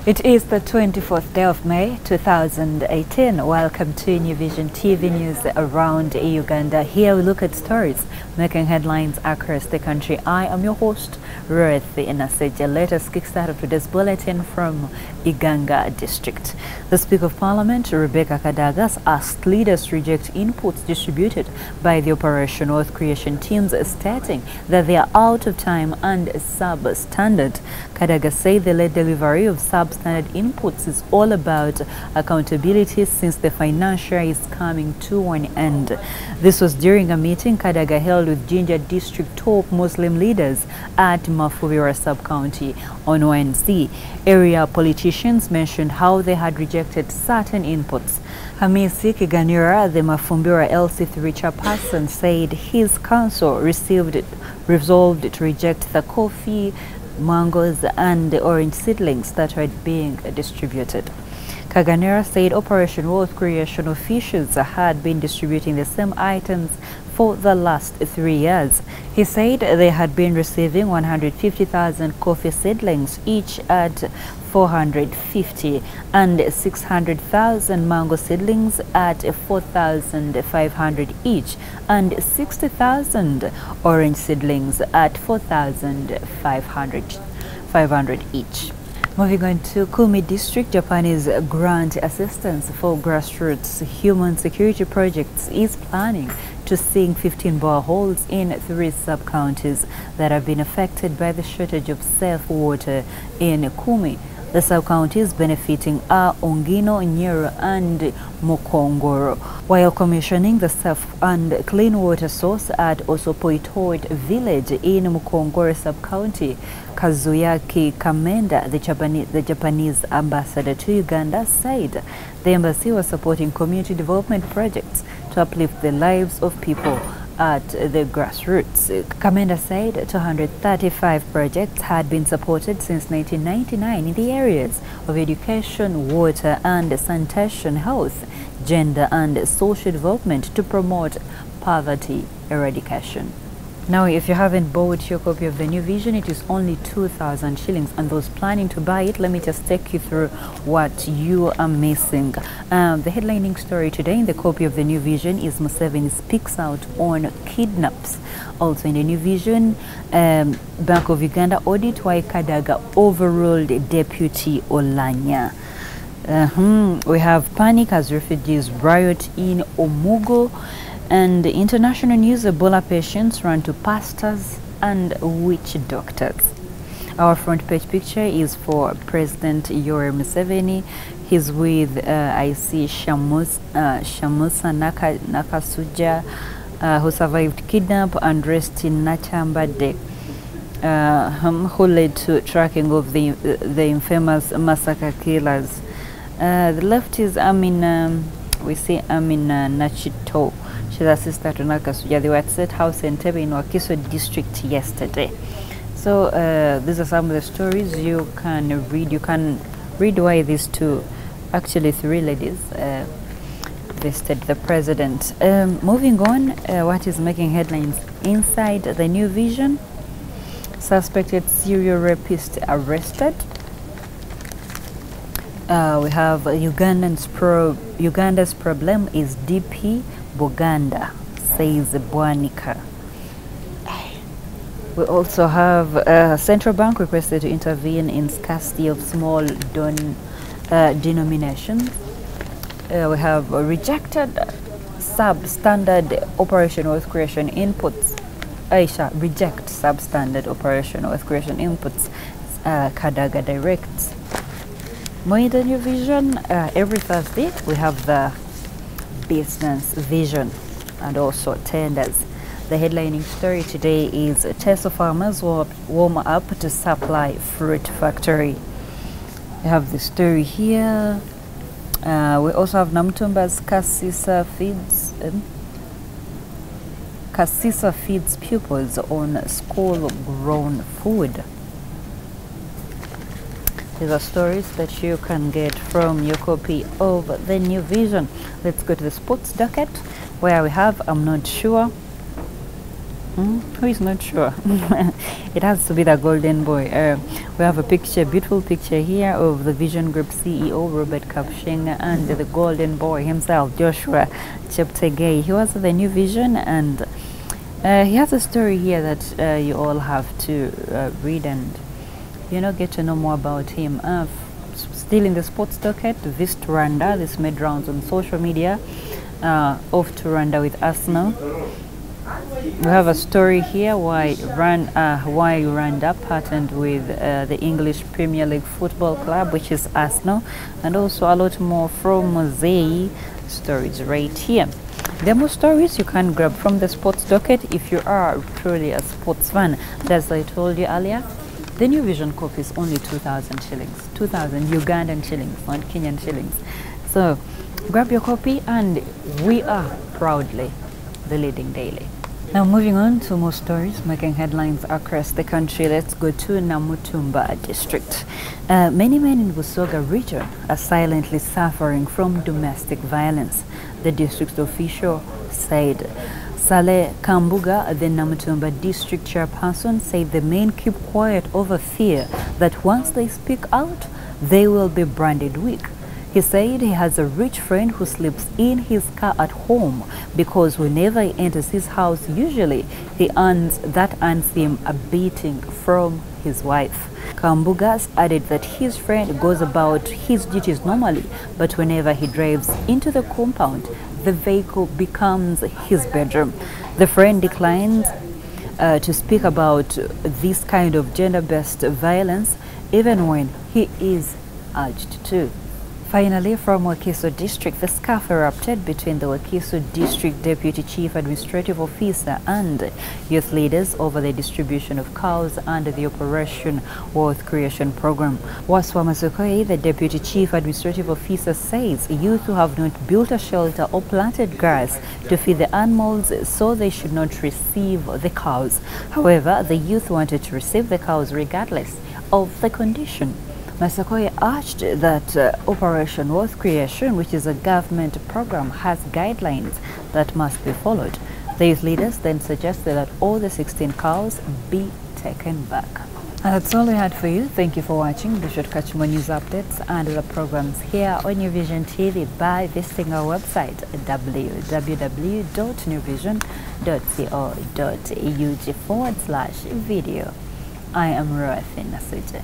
It is the 24th day of May 2018. Welcome to New Vision TV News around Uganda. Here we look at stories making headlines across the country. I am your host, Ruth Inaseja. Let us kickstart today's bulletin from Uganda District. The Speaker of Parliament, Rebecca Kadaga, asked leaders to reject inputs distributed by the Operation Wealth Creation teams, stating that they are out of time and substandard. Kadaga said the late delivery of substandard inputs is all about accountability since the financial year is coming to an end. This was during a meeting Kadaga held with Jinja District top Muslim leaders at Mafubira sub-county on Wednesday. Area politicians mentioned how they had rejected certain inputs. Hamisi Kiganira, the Mafumbira LC3 chairperson, said his council resolved to reject the coffee, mangoes and the orange seedlings that were being distributed. Kaganera said Operation Wealth Creation officials had been distributing the same items for the last 3 years. He said they had been receiving 150,000 coffee seedlings, each at 450, and 600,000 mango seedlings at 4,500 each, and 60,000 orange seedlings at 4,500 each. Moving on to Kumi District, Japanese grant assistance for grassroots human security projects is planning to sink 15 boreholes in 3 sub-counties that have been affected by the shortage of safe water in Kumi. The sub-counties benefiting are Ongino, Nyero and Mukongoro, while commissioning the safe and clean water source at Osopoitoit village in Mukongoro sub-county. Kazuyaki Kamenda, the Japanese ambassador to Uganda, said the embassy was supporting community development projects to uplift the lives of people at the grassroots. Kamenda said 235 projects had been supported since 1999 in the areas of education, water and sanitation, health, gender and social development to promote poverty eradication. Now, if you haven't bought your copy of the New Vision, it is only 2,000 shillings. And those planning to buy it, let me just take you through what you are missing. The headlining story today in the copy of the New Vision is Museveni speaks out on kidnaps. Also in the New Vision, Bank of Uganda audit why Kadaga overruled Deputy Olanya. We have panic as refugees riot in Omugo. And international news, Ebola patients run to pastors and witch doctors. Our front page picture is for President Yoweri Museveni. He's with, I see, Shamusa Nakasuja, who survived kidnap and arrest in Nachambade, who led to tracking of the infamous massacre killers. The left is we see Nachito. She's a sister to Nakasuja. They were at State House in Tebe in Wakiso district yesterday. So these are some of the stories you can read. You can read why these two, actually 3 ladies, visited the president. Moving on, what is making headlines inside the New Vision? Suspected serial rapist arrested. We have Uganda's problem is DP Buganda, says Bwanika. We also have Central Bank requested to intervene in scarcity of small denominations. We have rejected substandard Operation Wealth Creation inputs. Aisha, reject substandard Operation Wealth Creation inputs. Kadaga directs. More in the New Vision, every Thursday we have the business vision and also tenders. The headlining story today is Teso farmers warm up to supply fruit factory. We have the story here. We also have Namtumba's Kasisa feeds pupils on school-grown food. These are stories that you can get from your copy of the New Vision. Let's go to the sports docket where we have I'm not sure. Who is not sure? It has to be the golden boy. We have a picture, beautiful picture here of the Vision Group CEO Robert Kapshinga and the golden boy himself, Joshua Cheptegei. He was the New Vision, and he has a story here that you all have to read and get to know more about him. Still in the sports docket, this Rwanda, this made rounds on social media. Off to Rwanda with Arsenal. We have a story here why Rwanda partnered with the English Premier League football club, which is Arsenal, and also a lot more from Mosaic stories right here. There are more stories you can grab from the sports docket if you are truly a sports fan. As I told you earlier, the New Vision copy is only 2,000 shillings, 2,000 Ugandan shillings, not Kenyan shillings. So grab your copy, and we are proudly the leading daily. Now moving on to more stories making headlines across the country. Let's go to Namutumba district. Many men in Busoga region are silently suffering from domestic violence, the district official said. Saleh Kambuga, the Namutumba district chairperson, said the men keep quiet over fear that once they speak out, they will be branded weak. He said he has a rich friend who sleeps in his car at home because whenever he enters his house, usually he earns him a beating from his wife. Kambugas added that his friend goes about his duties normally, but whenever he drives into the compound, the vehicle becomes his bedroom. The friend declines to speak about this kind of gender-based violence, even when he is urged to. Finally, from Wakiso District, the scuff erupted between the Wakiso District Deputy Chief Administrative Officer and youth leaders over the distribution of cows under the Operation Wealth Creation Program. Waswa Masokoi, the Deputy Chief Administrative Officer, says youth who have not built a shelter or planted grass to feed the animals, so they should not receive the cows. However, the youth wanted to receive the cows regardless of the condition. Masakoye urged that Operation Wealth Creation, which is a government program, has guidelines that must be followed. The youth leaders then suggested that all the 16 cows be taken back. And that's all we had for you. Thank you for watching. Be sure to catch more news updates and other programs here on New Vision TV by visiting our website www.newvision.co.ug/video. I am Roathin Nasuje.